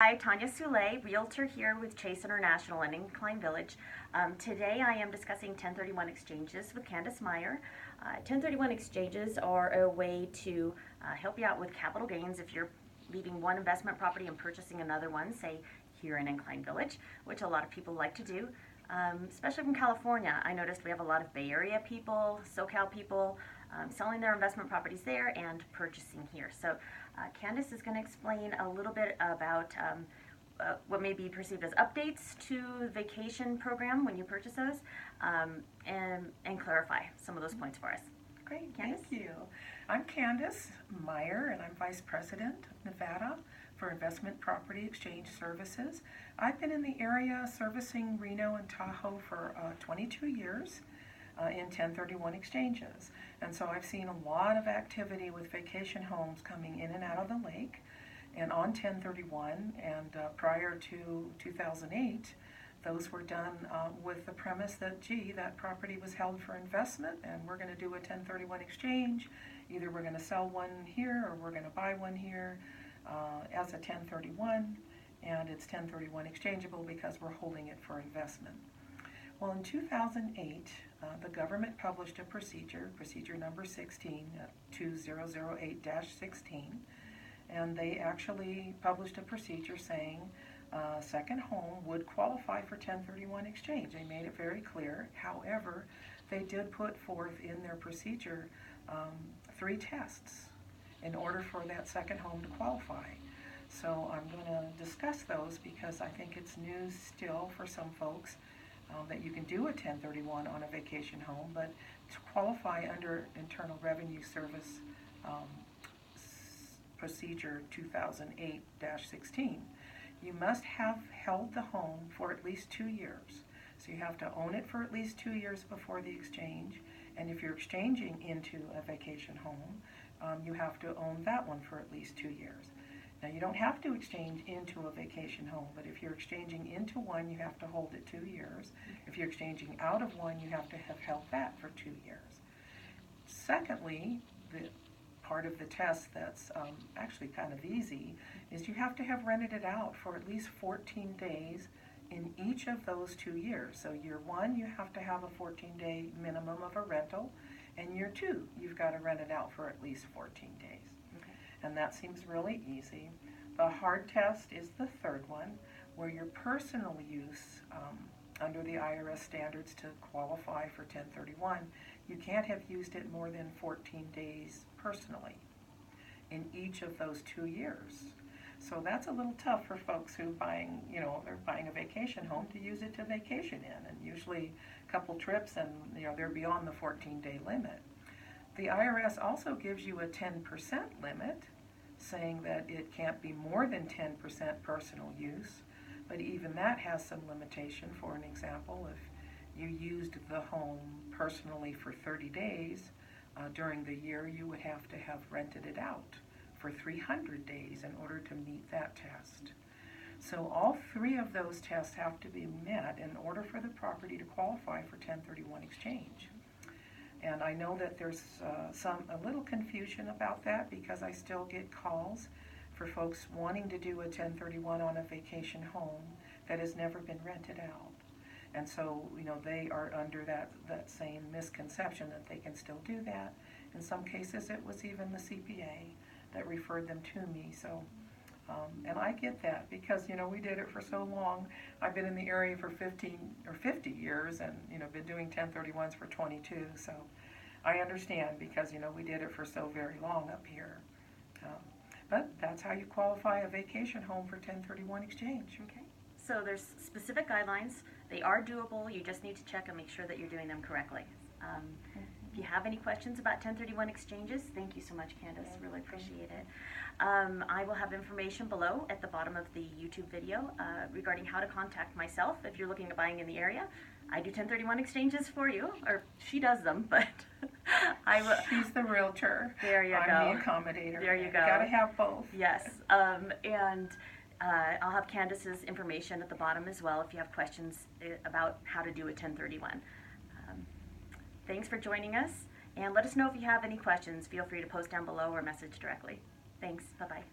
Hi, Tanya Soule, Realtor here with Chase International in Incline Village. Today I am discussing 1031 exchanges with Kandas Myer. 1031 exchanges are a way to help you out with capital gains if you're leaving one investment property and purchasing another one, say here in Incline Village, which a lot of people like to do, especially from California. I noticed we have a lot of Bay Area people, SoCal people, selling their investment properties there and purchasing here. So Kandas is going to explain a little bit about what may be perceived as updates to the vacation program when you purchase those, and clarify some of those points for us. Great, Kandas? thank you. I'm Kandas Myer, and I'm Vice President of Nevada for Investment Property Exchange Services. I've been in the area servicing Reno and Tahoe for 22 years. In 1031 exchanges. And so I've seen a lot of activity with vacation homes coming in and out of the lake and on 1031, and prior to 2008 those were done with the premise that, gee, that property was held for investment and we're going to do a 1031 exchange. Either we're going to sell one here or we're going to buy one here as a 1031, and it's 1031 exchangeable because we're holding it for investment. Well, in 2008, the government published a procedure number 16, 2008-16, and they actually published a procedure saying a second home would qualify for 1031 exchange. They made it very clear. However, they did put forth in their procedure 3 tests in order for that second home to qualify. So I'm going to discuss those because I think it's news still for some folks. That you can do a 1031 on a vacation home, but to qualify under Internal Revenue Service Procedure 2008-16, you must have held the home for at least 2 years. So you have to own it for at least 2 years before the exchange, and if you're exchanging into a vacation home, you have to own that one for at least 2 years. Now, you don't have to exchange into a vacation home, but if you're exchanging into one, you have to hold it 2 years. If you're exchanging out of one, you have to have held that for 2 years. Secondly, the part of the test that's actually kind of easy is you have to have rented it out for at least 14 days in each of those 2 years. So year 1, you have to have a 14-day minimum of a rental, and year 2, you've got to rent it out for at least 14 days. And that seems really easy. The hard test is the third one, where your personal use under the IRS standards to qualify for 1031, you can't have used it more than 14 days personally in each of those 2 years. So that's a little tough for folks who they're buying a vacation home to use it to vacation in, and usually a couple trips and they're beyond the 14-day limit. The IRS also gives you a 10% limit, saying that it can't be more than 10% personal use, but even that has some limitation. For an example, if you used the home personally for 30 days during the year, you would have to have rented it out for 300 days in order to meet that test. So all 3 of those tests have to be met in order for the property to qualify for 1031 exchange. And I know that there's a little confusion about that because I still get calls for folks wanting to do a 1031 on a vacation home that has never been rented out. And so, they are under that same misconception that they can still do that. In some cases, it was even the CPA that referred them to me. So, and I get that because, we did it for so long. I've been in the area for 15 or 50 years and, been doing 1031s for 22. So I understand because, we did it for so very long up here. But that's how you qualify a vacation home for 1031 exchange. Okay. So there's specific guidelines. They are doable. You just need to check and make sure that you're doing them correctly. If you have any questions about 1031 exchanges, thank you so much, Kandas. Really appreciate it. I will have information below at the bottom of the YouTube video regarding how to contact myself if you're looking at buying in the area. I do 1031 exchanges for you, or she does them, but I will. She's the realtor. There you go. I'm the accommodator. There you go. Got to have both. Yes, and I'll have Kandas's information at the bottom as well if you have questions about how to do a 1031. Thanks for joining us, and let us know if you have any questions. Feel free to post down below or message directly. Thanks. Bye-bye.